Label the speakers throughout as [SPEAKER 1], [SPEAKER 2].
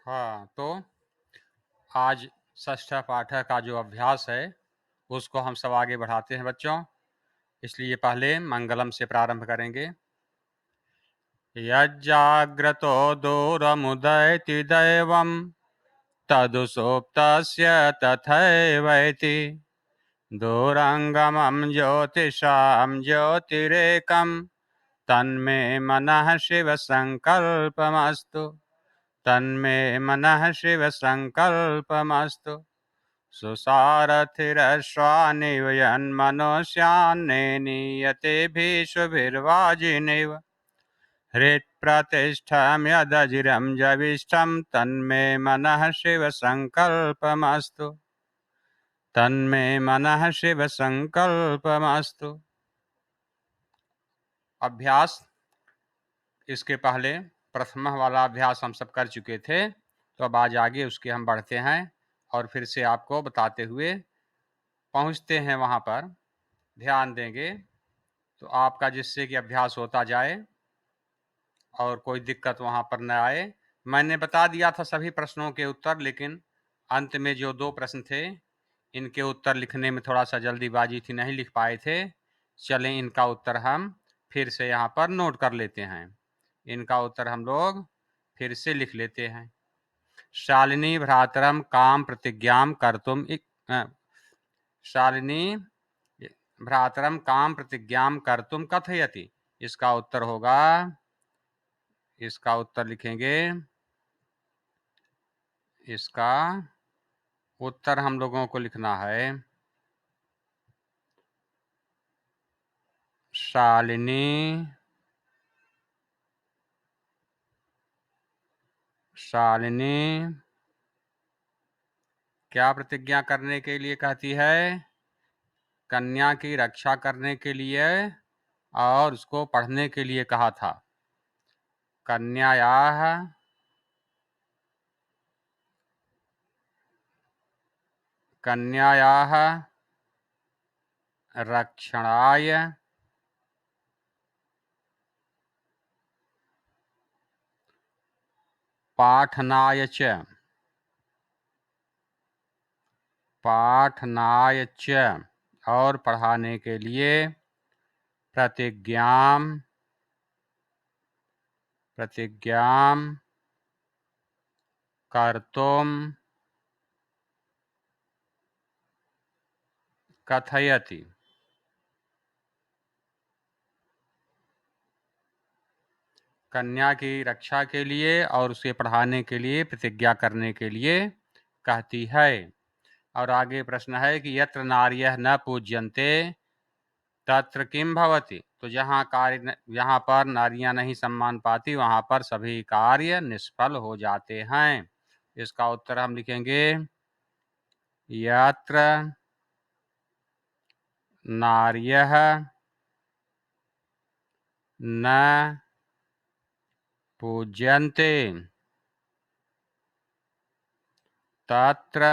[SPEAKER 1] हाँ, तो आज षष्ठ पाठ का जो अभ्यास है उसको हम सब आगे बढ़ाते हैं बच्चों। इसलिए पहले मंगलम से प्रारंभ करेंगे। यज्जाग्रतो दूरमुदयति दैवं तदुसुप्तस्य तथैवैति दूरंगमं ज्योतिषां ज्योतिरेकं तन्मे मनः शिव संकल्पमस्तु। तन्मे मनः शिव संकल्पमस्तु। सुसारथिरश्वानिव यन्मनुष्यान्नेनीयतेभिः शुभिर्वाजिनीव हृत्प्रतिष्ठं यदजिरं जविष्ठं तन्मे मनः शिव संकल्पमस्तु। तन्मे मनः शिव संकल्पमस्तु। अभ्यास इसके पहले प्रथम वाला अभ्यास हम सब कर चुके थे, तो अब आज आगे उसके हम बढ़ते हैं और फिर से आपको बताते हुए पहुंचते हैं वहां पर। ध्यान देंगे तो आपका, जिससे कि अभ्यास होता जाए और कोई दिक्कत वहां पर न आए। मैंने बता दिया था सभी प्रश्नों के उत्तर, लेकिन अंत में जो 2 प्रश्न थे इनके उत्तर लिखने में थोड़ा सा जल्दीबाजी थी, नहीं लिख पाए थे। चलें, इनका उत्तर हम फिर से यहाँ पर नोट कर लेते हैं। इनका उत्तर हम लोग फिर से लिख लेते हैं। शालिनी भ्रातरम काम प्रतिज्ञाम कर्तुम शालिनी भ्रातरम काम प्रतिज्ञाम कर्तुम कथयति। इसका उत्तर होगा, इसका उत्तर लिखेंगे, इसका उत्तर हम लोगों को लिखना है शालिनी क्या प्रतिज्ञा करने के लिए कहती है? कन्या की रक्षा करने के लिए और उसको पढ़ने के लिए कहा था। कन्यायाः रक्षणाय पाठनाय च और पढ़ाने के लिए प्रतिज्ञाम कर्तुम कथयति। कन्या की रक्षा के लिए और उसे पढ़ाने के लिए प्रतिज्ञा करने के लिए कहती है। और आगे प्रश्न है कि यत्र नार्यः न पूज्यन्ते तत्र किम भवति। तो जहाँ पर नारियां नहीं सम्मान पाती वहां पर सभी कार्य निष्फल हो जाते हैं। इसका उत्तर हम लिखेंगे, यत्र नार्यः न पूज्यन्ते तत्र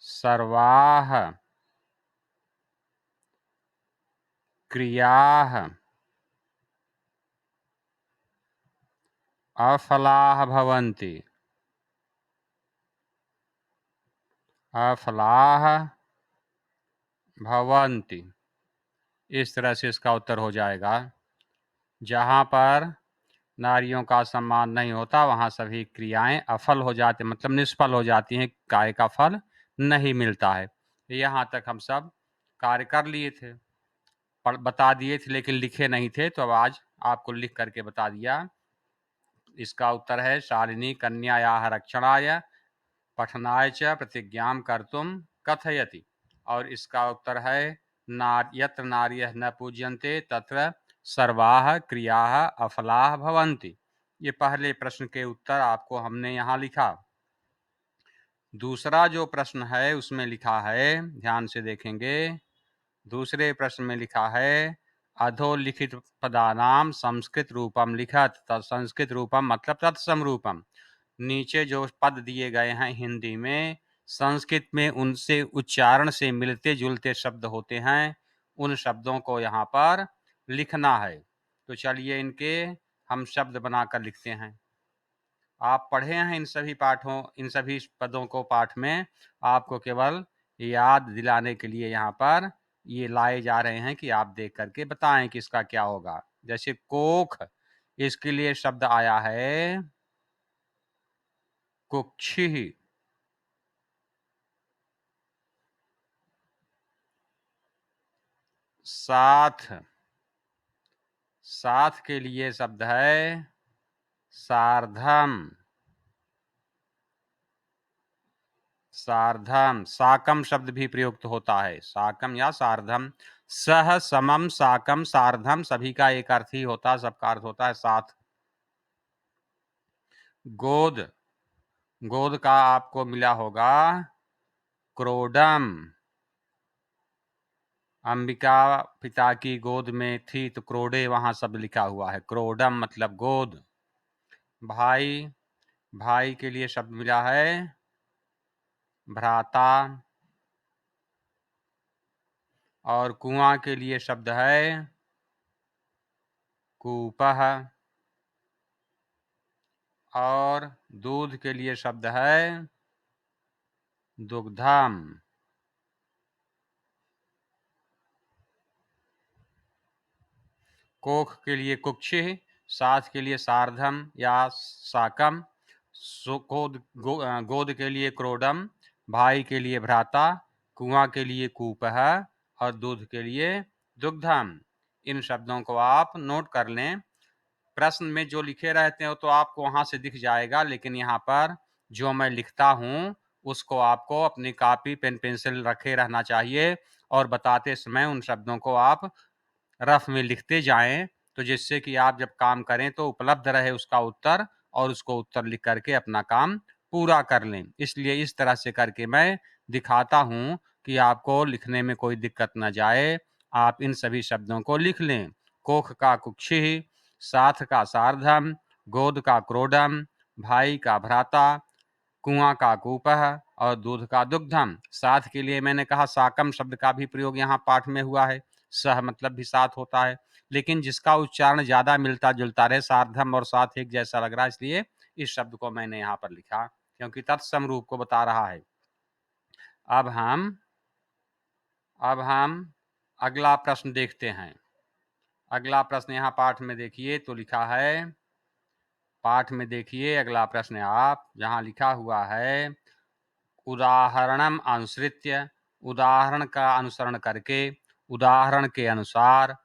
[SPEAKER 1] सर्वाः क्रियाः अफलाः भवन्ति। इस तरह से इसका उत्तर हो जाएगा। जहाँ पर नारियों का सम्मान नहीं होता वहाँ सभी क्रियाएं अफल हो जाती, मतलब निष्फल हो जाती हैं, कार्य का फल नहीं मिलता है। यहाँ तक हम सब कार्य कर लिए थे, बता दिए थे, लेकिन लिखे नहीं थे, तो अब आज आपको लिख करके बता दिया। इसका उत्तर है शालिनी कन्यायाः रक्षणाय पठनाय च प्रतिज्ञां कर्तुम कथयति। और इसका उत्तर है यत्र नार्यः न पूज्यन्ते तत्र सर्वाः क्रियाः अफलाः भवन्ति। ये पहले प्रश्न के उत्तर आपको हमने यहाँ लिखा। दूसरा जो प्रश्न है उसमें लिखा है, ध्यान से देखेंगे। दूसरे प्रश्न में लिखा है अधोलिखित पदानाम संस्कृत रूपम लिखत। संस्कृत रूपम मतलब तत्सम रूपम। नीचे जो पद दिए गए हैं हिंदी में, संस्कृत में उनसे उच्चारण से मिलते जुलते शब्द होते हैं, उन शब्दों को यहाँ पर लिखना है। तो चलिए इनके हम शब्द बनाकर लिखते हैं। आप पढ़े हैं इन सभी पदों को पाठ में, आपको केवल याद दिलाने के लिए यहाँ पर ये लाए जा रहे हैं कि आप देख करके बताएं कि इसका क्या होगा। जैसे कोख, इसके लिए शब्द आया है कुक्षिः। साथ, साथ के लिए शब्द है सार्धम। सार्धम, साकम शब्द भी प्रयुक्त होता है, साकम या सार्धम। सह, समम, साकम, सार्धम सभी का एक अर्थ ही होता है, सबका अर्थ होता है साथ। गोद, गोद का आपको मिला होगा क्रोडम। अंबिका पिता की गोद में थी तो क्रोडे वहां सब लिखा हुआ है, क्रोडम मतलब गोद। भाई, भाई के लिए शब्द मिला है भ्राता। और कुआं के लिए शब्द है कूपः। और दूध के लिए शब्द है दुग्धम। कोख के लिए कुक्षिः, साथ के लिए सार्धम या साकम, गोद के लिए क्रोडम, भाई के लिए भ्राता, कुआं के लिए कूपः और दूध के लिए दुग्धम। इन शब्दों को आप नोट कर लें। प्रश्न में जो लिखे रहते हो तो आपको वहां से दिख जाएगा, लेकिन यहाँ पर जो मैं लिखता हूँ उसको आपको अपनी कॉपी पेन पेंसिल रखे रहना चाहिए और बताते समय उन शब्दों को आप रफ में लिखते जाएं, तो जिससे कि आप जब काम करें तो उपलब्ध रहे उसका उत्तर और उसको उत्तर लिख करके अपना काम पूरा कर लें। इसलिए इस तरह से करके मैं दिखाता हूं कि आपको लिखने में कोई दिक्कत न जाए। आप इन सभी शब्दों को लिख लें। कोख का कुक्षिः, साथ का सार्धम, गोद का क्रोडम, भाई का भ्राता, कुआं का कूपः और दूध का दुग्धम। साथ के लिए मैंने कहा साकम शब्द का भी प्रयोग यहाँ पाठ में हुआ है, सह मतलब भी साथ होता है, लेकिन जिसका उच्चारण ज्यादा मिलता जुलता रहे, सार्धम और साथ एक जैसा लग रहा है, इसलिए इस शब्द को मैंने यहाँ पर लिखा क्योंकि तत्सम रूप को बता रहा है। अब हम अगला प्रश्न देखते हैं। अगला प्रश्न यहाँ पाठ में देखिए तो लिखा है, पाठ में देखिए अगला प्रश्न आप जहाँ लिखा हुआ है उदाहरणम अनुसृत्य, उदाहरण का अनुसरण करके, उदाहरण के अनुसार,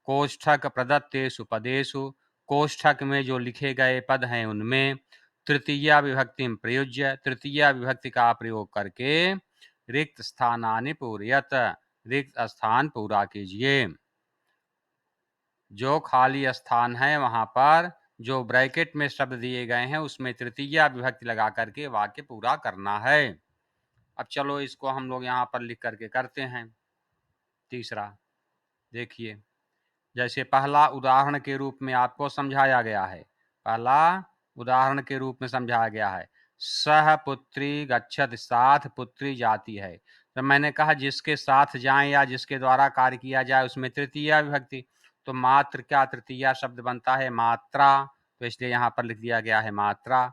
[SPEAKER 1] कोष्ठक प्रदत्तेषु पदेषु, कोष्ठक में जो लिखे गए पद हैं उनमें, तृतीया विभक्ति प्रयुज्य, तृतीया विभक्ति का प्रयोग करके, रिक्त स्थानानि पूरयत, रिक्त स्थान पूरा कीजिए। जो खाली स्थान है वहां पर जो ब्रैकेट में शब्द दिए गए हैं उसमें तृतीया विभक्ति लगा करके वाक्य पूरा करना है। अब चलो इसको हम लोग यहाँ पर लिख करके करते हैं। तीसरा देखिए, जैसे पहला उदाहरण के रूप में आपको समझाया गया है, पहला उदाहरण के रूप में समझाया गया है, सह पुत्री गच्छत, साथ पुत्री जाती है। तो मैंने कहा जिसके साथ जाएं या जिसके द्वारा कार्य किया जाए उसमें तृतीया विभक्ति, तो मात्र क्या तृतीया शब्द बनता है मात्रा, तो इसलिए यहाँ पर लिख दिया गया है मात्रा।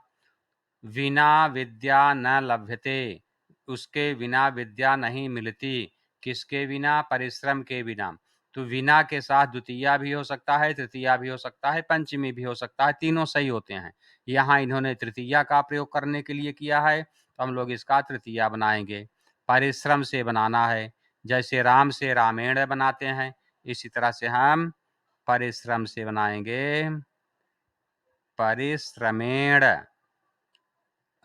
[SPEAKER 1] विना विद्या न लभ्यते, उसके बिना विद्या नहीं मिलती, किसके बिना, परिश्रम के बिना। तो विना के साथ द्वितीया भी हो सकता है, तृतीया भी हो सकता है, पंचमी भी हो सकता है, तीनों सही होते हैं। यहाँ इन्होंने तृतीया का प्रयोग करने के लिए किया है तो हम लोग इसका तृतीया बनाएंगे। परिश्रम से बनाना है, जैसे राम से रामेण बनाते हैं इसी तरह से हम परिश्रम से बनाएंगे परिश्रमेण।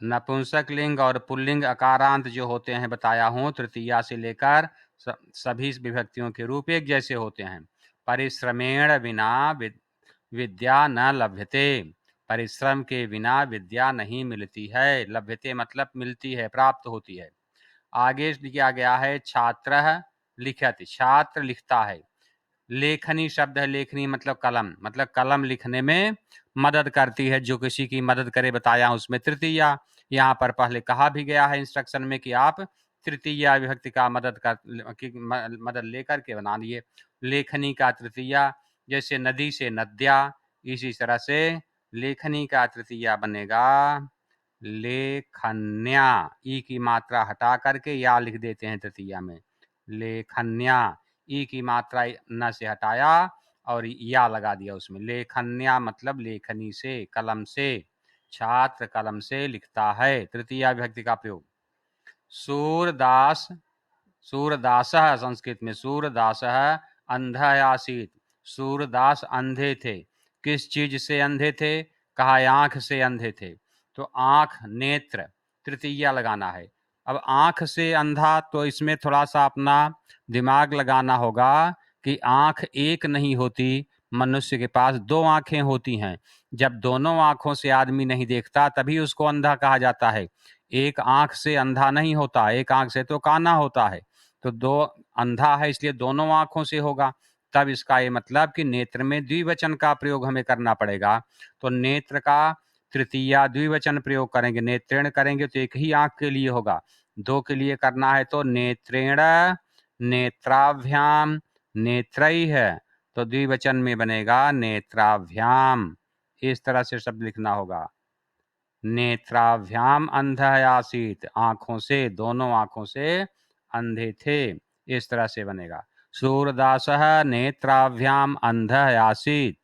[SPEAKER 1] नपुंसक लिंग और पुल्लिंग अकारांत जो होते हैं बताया हूँ, तृतीया से लेकर सभी विभक्तियों के रूप एक जैसे होते हैं। परिश्रमेण बिना विद्या न लभ्यते, परिश्रम के बिना विद्या नहीं मिलती है। लभ्यते मतलब मिलती है, प्राप्त होती है। आगे लिखा गया है छात्रः लिखति, छात्र लिखता है। लेखनी शब्द है, लेखनी मतलब कलम लिखने में मदद करती है, जो किसी की मदद करे बताया उसमें तृतीया। यहाँ पर पहले कहा भी गया है इंस्ट्रक्शन में कि आप तृतीया विभक्ति का मदद लेकर के बना लिए। लेखनी का तृतीया, जैसे नदी से नद्या, इसी तरह से लेखनी का तृतीया बनेगा लेखन्या। ई की मात्रा हटा करके या लिख देते हैं तृतीया में, लेखन्या। ई की मात्रा न से हटाया और या लगा दिया उसमें। लेखन्या मतलब लेखनी से, कलम से। छात्र कलम से लिखता है, तृतीया विभक्ति का प्रयोग। सूरदास, सूरदासः संस्कृत में सूरदासः अंधः आसीत्। सूरदास अंधे थे। किस चीज से अंधे थे? कहा आंख से अंधे थे। तो आंख, नेत्र, तृतीया लगाना है। अब आंख से अंधा, तो इसमें थोड़ा सा अपना दिमाग लगाना होगा कि आंख एक नहीं होती, मनुष्य के पास दो आंखें होती हैं। जब दोनों आंखों से आदमी नहीं देखता तभी उसको अंधा कहा जाता है। एक आंख से अंधा नहीं होता, एक आंख से तो काना होता है। तो दो, अंधा है इसलिए दोनों आंखों से होगा। तब इसका ये मतलब कि नेत्र में द्विवचन का प्रयोग हमें करना पड़ेगा। तो नेत्र का तृतीया द्विवचन प्रयोग करेंगे, नेत्रेण करेंगे तो एक ही आंख के लिए होगा। दो के लिए करना है तो नेत्रेण, नेत्राभ्याम, नेत्रई है तो द्विवचन में बनेगा नेत्राभ्याम। इस तरह से शब्द लिखना होगा। नेत्राभ्याम अंधः आसीत्, आंखों से, दोनों आंखों से अंधे थे। इस तरह से बनेगा। सूरदासः नेत्राभ्याम अंधः आसीत्।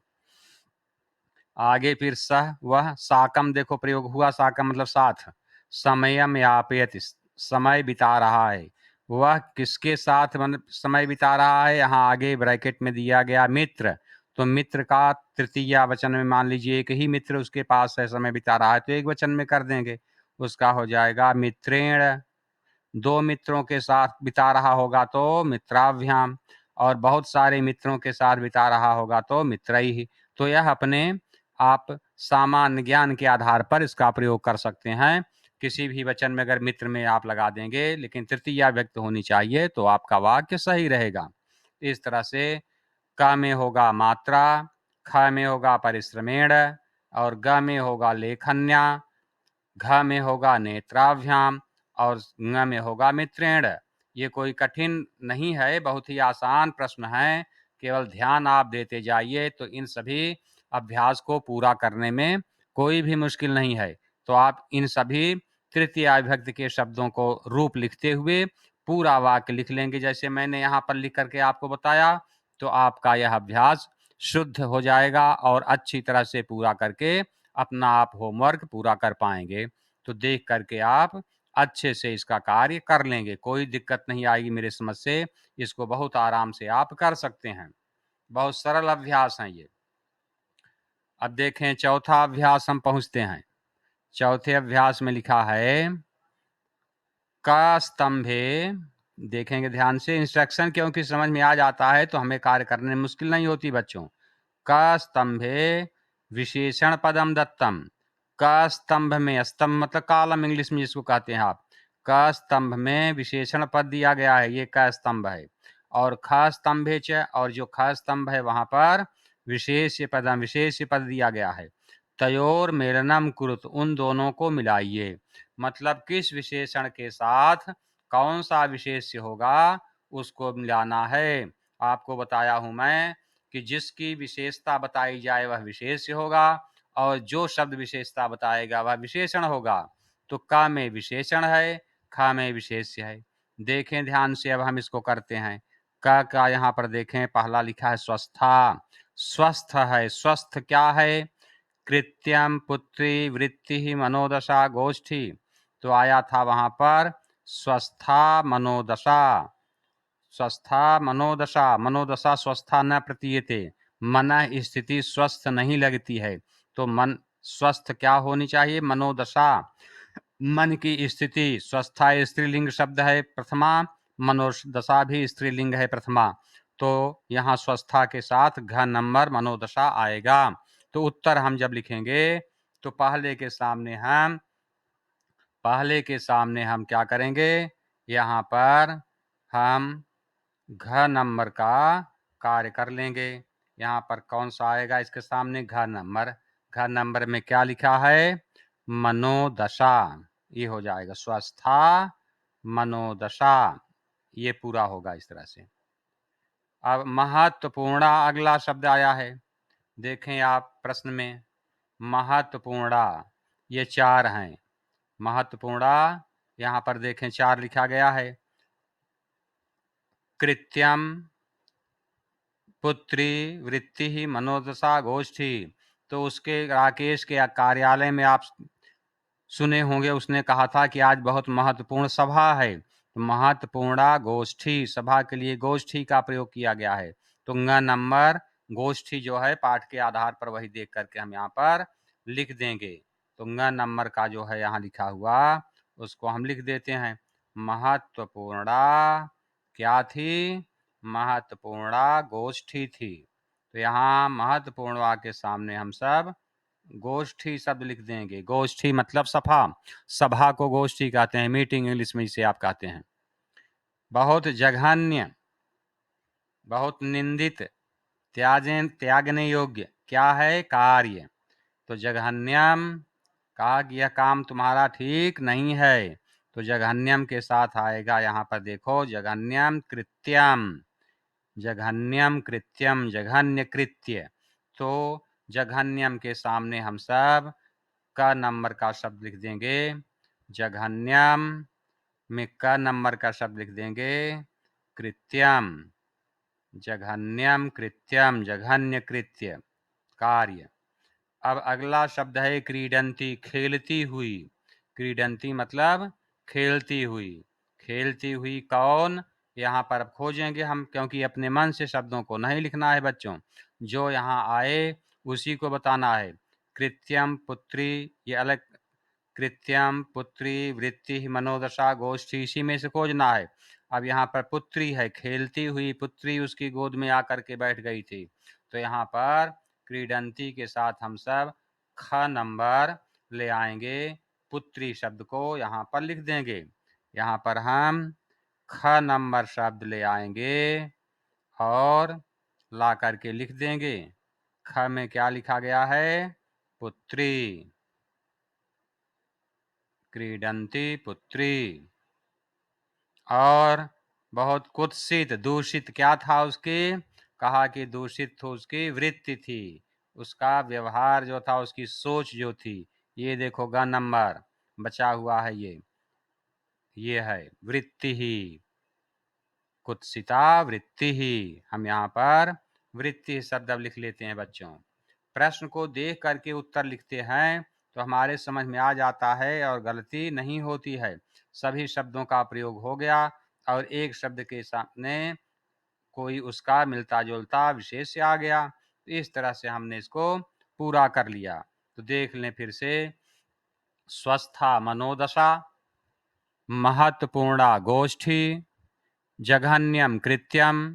[SPEAKER 1] आगे फिर सह, वह, साकम देखो प्रयोग हुआ, साकम मतलब साथ। समयम यापयति, समय बिता रहा है। वह किसके साथ मतलब समय बिता रहा है? यहाँ आगे ब्रैकेट में दिया गया मित्र। तो मित्र का तृतीया वचन में मान लीजिए एक ही मित्र उसके पास है, समय बिता रहा है, तो एक वचन में कर देंगे, उसका हो जाएगा मित्रेण। दो मित्रों के साथ बिता रहा होगा तो मित्राभ्याम, और बहुत सारे मित्रों के साथ बिता रहा होगा तो मित्रैः। तो यह अपने आप सामान्य ज्ञान के आधार पर इसका प्रयोग कर सकते हैं। किसी भी वचन में अगर मित्र में आप लगा देंगे, लेकिन तृतीया व्यक्त होनी चाहिए तो आपका वाक्य सही रहेगा। इस तरह से क में होगा मात्रा, ख में होगा परिश्रमेण, और ग में होगा लेखन्या, घ में होगा नेत्राभ्याम, और ङ में होगा मित्रेण। ये कोई कठिन नहीं है, बहुत ही आसान प्रश्न है। केवल ध्यान आप देते जाइए तो इन सभी अभ्यास को पूरा करने में कोई भी मुश्किल नहीं है। तो आप इन सभी तृतीया विभक्ति के शब्दों को रूप लिखते हुए पूरा वाक्य लिख लेंगे, जैसे मैंने यहाँ पर लिख करके आपको बताया। तो आपका यह अभ्यास शुद्ध हो जाएगा और अच्छी तरह से पूरा करके अपना आप होमवर्क पूरा कर पाएंगे। तो देख करके आप अच्छे से इसका कार्य कर लेंगे, कोई दिक्कत नहीं आएगी मेरे समझ से। इसको बहुत आराम से आप कर सकते हैं, बहुत सरल अभ्यास है ये। अब देखें चौथा अभ्यास हम पहुंचते हैं। चौथे अभ्यास में लिखा है क स्तंभे, देखेंगे ध्यान से इंस्ट्रक्शन, क्योंकि समझ में आ जाता है तो हमें कार्य करने में मुश्किल नहीं होती बच्चों। क स्तंभे विशेषण पदम दत्तम। क स्तंभ में, स्तंभ मतलब कॉलम इंग्लिश में जिसको कहते हैं आप, क स्तंभ में विशेषण पद दिया गया है, ये क स्तंभ है। और ख स्तंभे च, और जो ख स्तंभ है वहां पर विशेष्य पदम, विशेष्य पद दिया गया है। तयोर मेलनम कुरुत, उन दोनों को मिलाइए। मतलब किस विशेषण के साथ कौन सा विशेष्य होगा उसको मिलाना है। आपको बताया हूं मैं कि जिसकी विशेषता बताई जाए वह विशेष्य होगा, और जो शब्द विशेषता बताएगा वह विशेषण होगा। तो क में विशेषण है, ख में विशेष्य है। देखें ध्यान से, अब हम इसको करते हैं। क का यहाँ पर देखें पहला लिखा है स्वस्था, स्वस्थ है। स्वस्थ क्या है? कृत्यम, पुत्री, वृत्ति, मनोदशा, गोष्ठी। तो आया था वहां पर स्वस्था मनोदशा, स्वस्था मनोदशा, मनोदशा स्वस्था न प्रतीयते, मन स्थिति स्वस्थ नहीं लगती है। तो मन स्वस्थ क्या होनी चाहिए? मनोदशा, मन की स्थिति। स्वस्था स्त्रीलिंग शब्द है प्रथमा, मनोदशा भी स्त्रीलिंग है प्रथमा। तो यहाँ स्वस्था के साथ घ नंबर मनोदशा आएगा। तो उत्तर हम जब लिखेंगे तो पहले के सामने हम क्या करेंगे? यहाँ पर हम घ नंबर का कार्य कर लेंगे। यहाँ पर कौन सा आएगा इसके सामने? घ नंबर। घ नंबर में क्या लिखा है? मनोदशा। ये हो जाएगा स्वस्था मनोदशा, ये पूरा होगा इस तरह से। अब महत्वपूर्ण अगला शब्द आया है, देखें आप प्रश्न में, महत्वपूर्णा, ये 4 हैं। महत्वपूर्णा यहाँ पर देखें 4 लिखा गया है। कृत्यम, पुत्री, वृत्ति, मनोदशा, गोष्ठी। तो उसके राकेश के कार्यालय में आप सुने होंगे, उसने कहा था कि आज बहुत महत्वपूर्ण सभा है। तो महत्वपूर्णा गोष्ठी, सभा के लिए गोष्ठी का प्रयोग किया गया है। तो ङ नंबर गोष्ठी जो है पाठ के आधार पर वही देख करके हम यहाँ पर लिख देंगे। तो ङ नंबर का जो है यहाँ लिखा हुआ उसको हम लिख देते हैं। महत्वपूर्णा क्या थी? महत्वपूर्णा गोष्ठी थी। तो यहाँ महत्वपूर्णा के सामने हम सब गोष्ठी शब्द लिख देंगे। गोष्ठी मतलब सभा, सभा को गोष्ठी कहते हैं, मीटिंग इंग्लिश में इसे आप कहते हैं। बहुत जघन्य, बहुत निंदित, त्यागने योग्य क्या है? कार्य। तो जघन्यम, कहा कि यह काम तुम्हारा ठीक नहीं है। तो जघन्यम के साथ आएगा यहाँ पर देखो, जघन्यम कृत्यम, जघन्यम कृत्यम, जघन्य कृत्य। तो जघन्यम के सामने हम सब क नंबर का शब्द लिख देंगे। जघन्यम में क नंबर का शब्द लिख देंगे कृत्यम। जघन्यम कृत्यम, जघन्य कृत्य, कार्य। अब अगला शब्द है क्रीडंती, खेलती हुई। क्रीडंती मतलब खेलती हुई। खेलती हुई कौन? यहाँ पर अब खोजेंगे हम, क्योंकि अपने मन से शब्दों को नहीं लिखना है बच्चों, जो यहाँ आए उसी को बताना है। कृत्यम, पुत्री, ये अलग। कृत्यम, पुत्री, वृत्ति, मनोदशा, गोष्ठी, इसी में से खोजना है। अब यहाँ पर पुत्री है, खेलती हुई पुत्री उसकी गोद में आकर के बैठ गई थी। तो यहाँ पर क्रीडंती के साथ हम सब ख नंबर ले आएंगे, पुत्री शब्द को यहाँ पर लिख देंगे। यहाँ पर हम ख नंबर शब्द ले आएंगे और ला करके लिख देंगे। ख में क्या लिखा गया है? पुत्री। क्रीडंती, पुत्री। और बहुत कुत्सित, दूषित क्या था उसके? कहा कि दूषित तो उसकी वृत्ति थी, उसका व्यवहार जो था, उसकी सोच जो थी। ये देखो ग नंबर बचा हुआ है, ये है वृत्ति ही, कुत्सिता वृत्ति ही। हम यहाँ पर वृत्ति शब्द अब लिख लेते हैं बच्चों। प्रश्न को देख करके उत्तर लिखते हैं तो हमारे समझ में आ जाता है और गलती नहीं होती है। सभी शब्दों का प्रयोग हो गया और एक शब्द के सामने कोई उसका मिलता जुलता विशेष आ गया। तो इस तरह से हमने इसको पूरा कर लिया। तो देख लें फिर से। स्वस्था मनोदशा, महत्वपूर्णा गोष्ठी, जघन्यम कृत्यम,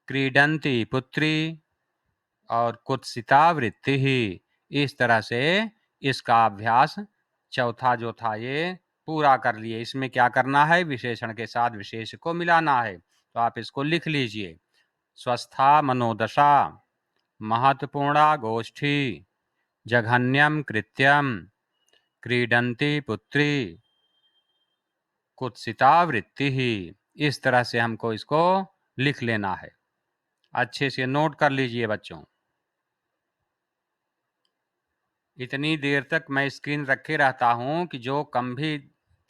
[SPEAKER 1] क्रीडंती पुत्री और कुत्सिता वृत्ति ही। इस तरह से इसका अभ्यास चौथा जो था ये पूरा कर लिए। इसमें क्या करना है? विशेषण के साथ विशेष को मिलाना है। तो आप इसको लिख लीजिए। स्वस्था मनोदशा, महत्वपूर्णा गोष्ठी, जघन्यम कृत्यम, क्रीडंती पुत्री, कुत्सिता वृत्ति ही। इस तरह से हमको इसको लिख लेना है। अच्छे से नोट कर लीजिए बच्चों। इतनी देर तक मैं स्क्रीन रखे रहता हूं कि जो कम भी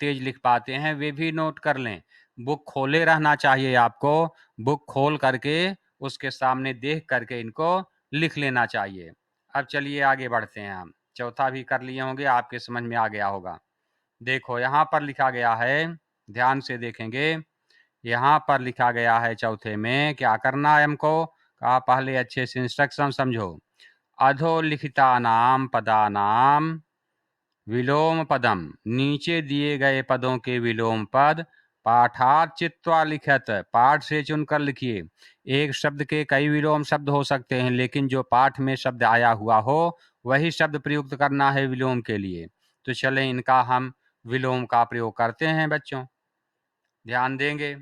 [SPEAKER 1] तेज लिख पाते हैं वे भी नोट कर लें। बुक खोले रहना चाहिए आपको। बुक खोल करके उसके सामने देख करके इनको लिख लेना चाहिए। अब चलिए आगे बढ़ते हैं हम। चौथा भी कर लिए होंगे, आपके समझ में आ गया होगा। देखो यहाँ पर लिखा गया है, ध्यान से देखेंगे। यहाँ पर लिखा गया है चौथे में क्या करना है हमको। कहा पहले अच्छे से इंस्ट्रक्शन समझो। अधोलिखितानाम पदानाम विलोम पदम, नीचे दिए गए पदों के विलोम पद पाठात चित्वा लिखत, पाठ से चुनकर लिखिए। एक शब्द के कई विलोम शब्द हो सकते हैं, लेकिन जो पाठ में शब्द आया हुआ हो वही शब्द प्रयुक्त करना है विलोम के लिए। तो चलें इनका हम विलोम का प्रयोग करते हैं बच्चों। ध्यान देंगे।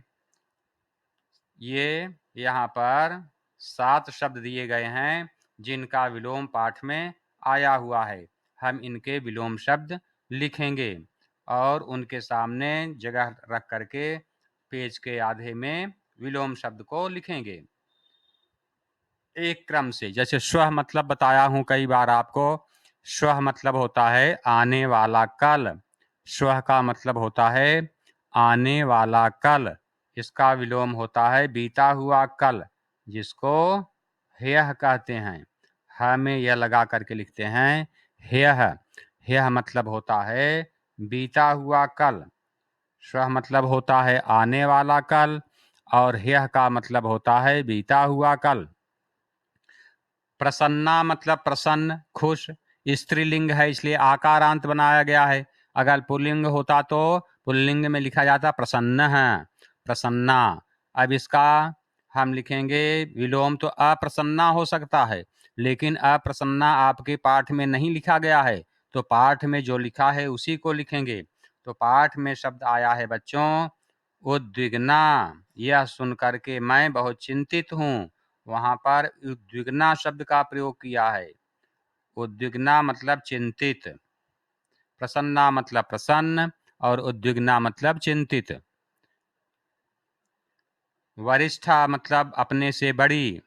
[SPEAKER 1] ये यहाँ पर 7 शब्द दिए गए हैं जिनका विलोम पाठ में आया हुआ है। हम इनके विलोम शब्द लिखेंगे और उनके सामने जगह रख करके पेज के आधे में विलोम शब्द को लिखेंगे एक क्रम से। जैसे स्व मतलब बताया हूं कई बार आपको, श्वः मतलब होता है आने वाला कल। श्वः का मतलब होता है आने वाला कल। इसका विलोम होता है बीता हुआ कल, जिसको ह्यः कहते हैं। ह में यह लगा करके लिखते हैं ह्यः। ह्यः मतलब होता है बीता हुआ कल। श्वः मतलब होता है आने वाला कल और ह्यः का मतलब होता है बीता हुआ कल। प्रसन्ना मतलब प्रसन्न, खुश। स्त्रीलिंग है इसलिए आकारांत बनाया गया है। अगर पुल्लिंग होता तो पुल्लिंग में लिखा जाता प्रसन्न है, प्रसन्ना। अब इसका हम लिखेंगे विलोम तो अप्रसन्ना हो सकता है, लेकिन अप्रसन्ना आपके पाठ में नहीं लिखा गया है, तो पाठ में जो लिखा है उसी को लिखेंगे। तो पाठ में शब्द आया है बच्चों उद्विग्ना। यह सुनकर के मैं बहुत चिंतित हूँ। वहां पर उद्विग्ना शब्द का प्रयोग किया है। उद्विग्ना मतलब चिंतित, प्रसन्ना मतलब प्रसन्न और उद्विग्ना मतलब चिंतित। वरिष्ठा मतलब अपने से बड़ी।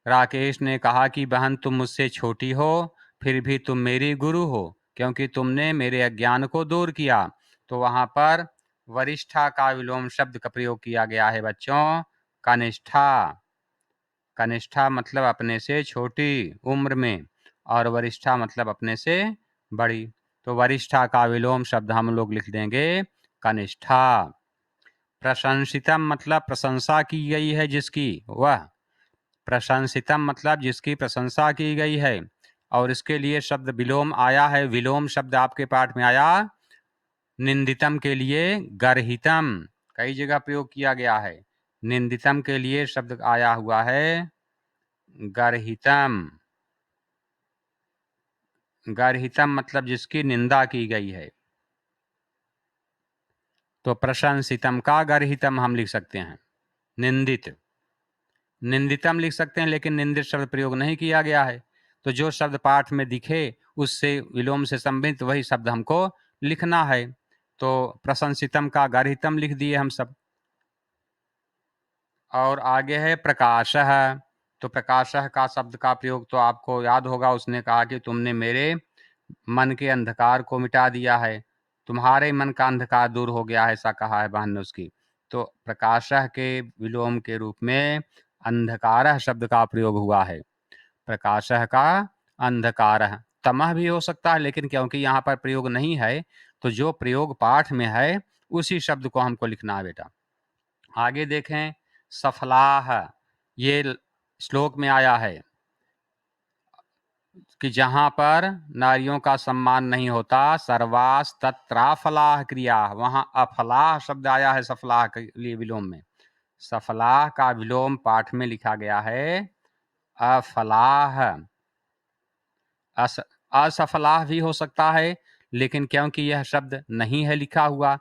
[SPEAKER 1] राकेश ने कहा कि बहन तुम मुझसे छोटी हो, फिर भी तुम मेरी गुरु हो, क्योंकि तुमने मेरे अज्ञान को दूर किया। तो वहां पर वरिष्ठा का विलोम शब्द का प्रयोग किया गया है बच्चों कनिष्ठा। कनिष्ठा मतलब अपने से छोटी उम्र में और वरिष्ठा मतलब अपने से बड़ी। तो वरिष्ठा का विलोम शब्द हम लोग लिख देंगे कनिष्ठा। प्रशंसितम मतलब प्रशंसा की गई है जिसकी, वह। प्रशंसितम मतलब जिसकी प्रशंसा की गई है। और इसके लिए शब्द विलोम आया है। विलोम शब्द आपके पाठ में आया निंदितम के लिए गर्हितम, कई जगह प्रयोग किया गया है। निंदितम के लिए शब्द आया हुआ है गर्हितम। गर्हितम मतलब जिसकी निंदा की गई है। तो प्रशंसितम का गर्हितम हम लिख सकते हैं निंदित। निंदितम लिख सकते हैं, लेकिन निंदित शब्द प्रयोग नहीं किया गया है। तो जो शब्द पाठ में दिखे उससे विलोम से संबंधित वही शब्द हमको लिखना है। तो प्रशंसितम का गर्हितम लिख दिए हम सब। और आगे है प्रकाशः। तो प्रकाशः का शब्द का प्रयोग तो आपको याद होगा। उसने कहा कि तुमने मेरे मन के अंधकार को मिटा दिया है, तुम्हारे मन का अंधकार दूर हो गया है, ऐसा कहा है बहन ने उसकी। तो प्रकाशः के विलोम के रूप में अंधकारः शब्द का प्रयोग हुआ है। प्रकाशः का अंधकारः, तमः भी हो सकता है, लेकिन क्योंकि यहाँ पर प्रयोग नहीं है तो जो प्रयोग पाठ में है उसी शब्द को हमको लिखना है बेटा। आगे देखें सफलाह। ये श्लोक में आया है कि जहां पर नारियों का सम्मान नहीं होता सर्वास तत्राफलाह क्रिया, वहां अफलाह शब्द आया है सफलाह के लिए विलोम में। सफलाह का विलोम पाठ में लिखा गया है अफलाह। असफलाह भी हो सकता है, लेकिन क्योंकि यह शब्द नहीं है लिखा हुआ,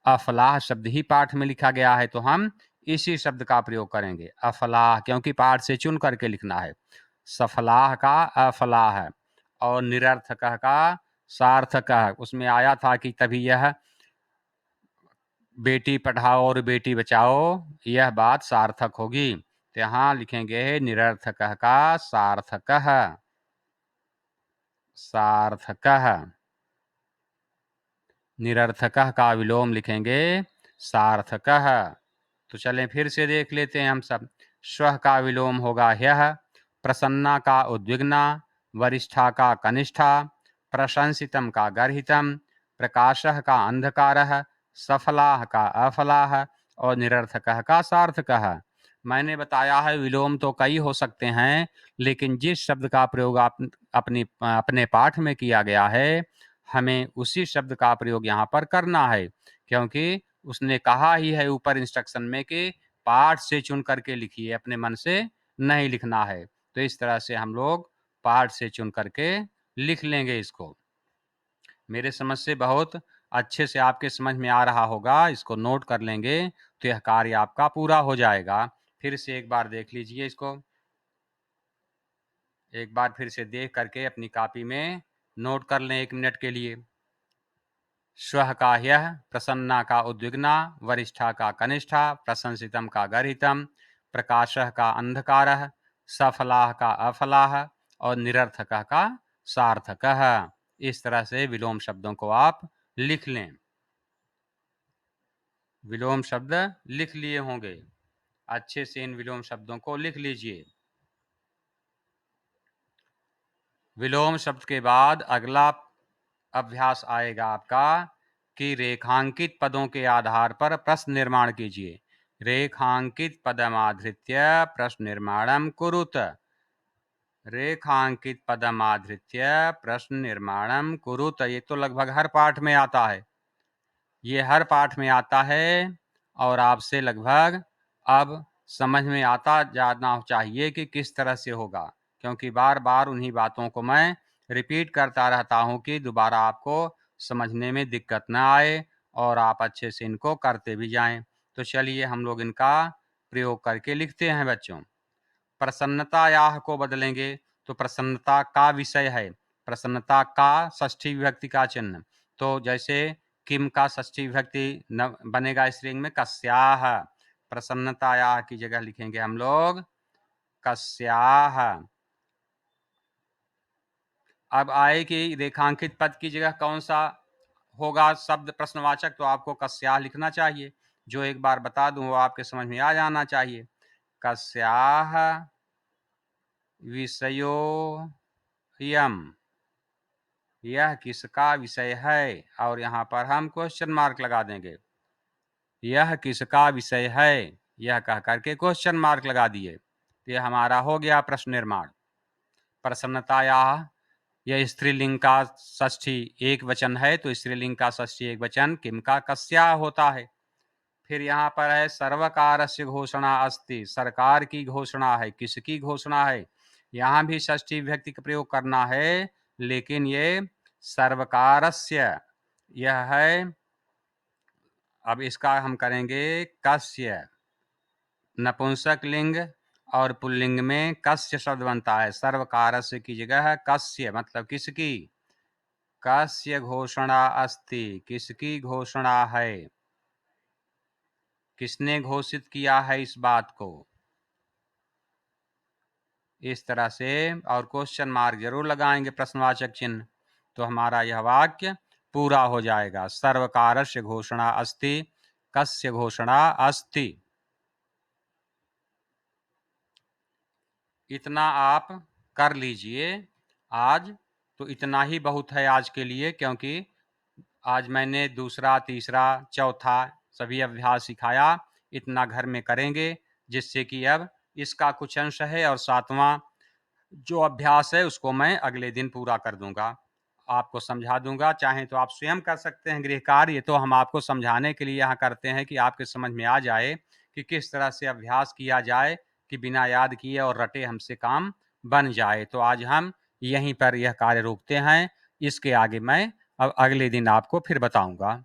[SPEAKER 1] अफलाह शब्द ही पाठ में लिखा गया है, तो हम इसी शब्द का प्रयोग करेंगे अफलाह, क्योंकि पाठ से चुन करके लिखना है। सफलाह का अफलाह है और निरर्थकः का सार्थकः। उसमें आया था कि तभी यह बेटी पढ़ाओ और बेटी बचाओ यह बात सार्थक होगी। तो यहाँ लिखेंगे निरर्थकः का सार्थकः। सार्थकः, निरर्थकः का विलोम लिखेंगे सार्थकः। तो चलें फिर से देख लेते हैं हम सब। श्वः का विलोम होगा ह्यः, प्रसन्ना का उद्विग्ना, वरिष्ठा का कनिष्ठा, प्रशंसितम का गर्हितम, प्रकाशः का अंधकारः, सफलाः का अफलाः और निरर्थकः का सार्थकः। मैंने बताया है विलोम तो कई हो सकते हैं, लेकिन जिस शब्द का प्रयोग आप अपने पाठ में किया गया है हमें उसी शब्द का प्रयोग यहाँ पर करना है, क्योंकि उसने कहा ही है ऊपर इंस्ट्रक्शन में कि पाठ से चुन करके लिखिए, अपने मन से नहीं लिखना है। तो इस तरह से हम लोग पाठ से चुन करके लिख लेंगे इसको। मेरे समझ से बहुत अच्छे से आपके समझ में आ रहा होगा, इसको नोट कर लेंगे तो यह कार्य आपका पूरा हो जाएगा। फिर से एक बार देख लीजिए इसको, एक बार फिर से देख करके अपनी कॉपी में नोट कर लें 1 मिनट के लिए। श्वः का ह्यः, प्रसन्ना का उद्विग्ना, वरिष्ठा का कनिष्ठा, प्रशंसितम का गर्हितम, प्रकाशः का अंधकारः, सफलाः का अफलाः और निरर्थकः का सार्थकः। इस तरह से विलोम शब्दों को आप लिख लें। विलोम शब्द लिख लिए होंगे। अच्छे से इन विलोम शब्दों को लिख लीजिए। विलोम शब्द के बाद अगला अभ्यास आएगा आपका कि रेखांकित पदों के आधार पर प्रश्न निर्माण कीजिए। रेखांकित पदमाधृत्य प्रश्न निर्माणम कुरुत। रेखांकित पदमाधृत्य प्रश्न निर्माणम कुरुत। ये तो लगभग हर पाठ में आता है। ये हर पाठ में आता है और आपसे लगभग अब समझ में आता जाना चाहिए कि किस तरह से होगा, क्योंकि बार बार उन्हीं बातों को मैं रिपीट करता रहता हूं कि दोबारा आपको समझने में दिक्कत ना आए और आप अच्छे से इनको करते भी जाएं। तो चलिए हम लोग इनका प्रयोग करके लिखते हैं बच्चों। प्रसन्नता याह को बदलेंगे तो प्रसन्नता का विषय है। प्रसन्नता का षष्ठी विभक्ति का चिन्ह, तो जैसे किम का षष्ठी विभक्ति बनेगा स्त्रीलिंग में कस्याह। प्रसन्नता याह की जगह लिखेंगे हम लोग कस्याह। अब आए कि रेखांकित पद की जगह कौन सा होगा शब्द प्रश्नवाचक, तो आपको कस्याह लिखना चाहिए। जो एक बार बता दूं वो आपके समझ में आ जाना चाहिए। कस्याह विषयो यम, यह किसका विषय है, और यहाँ पर हम क्वेश्चन मार्क लगा देंगे। यह किसका विषय है, यह कह करके क्वेश्चन मार्क लगा दिए। यह हमारा हो गया प्रश्न निर्माण। प्रसन्नताया, यह स्त्रीलिंग का षष्ठी एक वचन है, तो स्त्रीलिंग का षष्ठी एक वचन किम का कस्या होता है। फिर यहाँ पर है सर्वकारस्य घोषणा अस्ति, सरकार की घोषणा है। किसकी घोषणा है, यहाँ भी षष्ठी विभक्ति का प्रयोग करना है, लेकिन ये सर्वकारस्य यह है। अब इसका हम करेंगे कस्य। नपुंसक लिंग और पुल्लिंग में कस्य शब्द बनता है। सर्वकारस्य की जगह कस्य, मतलब किसकी। कस्य घोषणा अस्ति, किसकी घोषणा है, किसने घोषित किया है इस बात को। इस तरह से और क्वेश्चन मार्क जरूर लगाएंगे, प्रश्नवाचक चिन्ह, तो हमारा यह वाक्य पूरा हो जाएगा। सर्वकारस्य घोषणा अस्ति, कस्य घोषणा अस्ति। इतना आप कर लीजिए आज, तो इतना ही बहुत है आज के लिए, क्योंकि आज मैंने दूसरा तीसरा चौथा सभी अभ्यास सिखाया। इतना घर में करेंगे, जिससे कि अब इसका कुछ अंश है और सातवां जो अभ्यास है उसको मैं अगले दिन पूरा कर दूंगा, आपको समझा दूंगा। चाहे तो आप स्वयं कर सकते हैं गृह कार्य, ये तो हम आपको समझाने के लिए यहाँ करते हैं कि आपके समझ में आ जाए कि किस तरह से अभ्यास किया जाए कि बिना याद किए और रटे हमसे काम बन जाए। तो आज हम यहीं पर यह कार्य रोकते हैं, इसके आगे मैं अब अगले दिन आपको फिर बताऊंगा।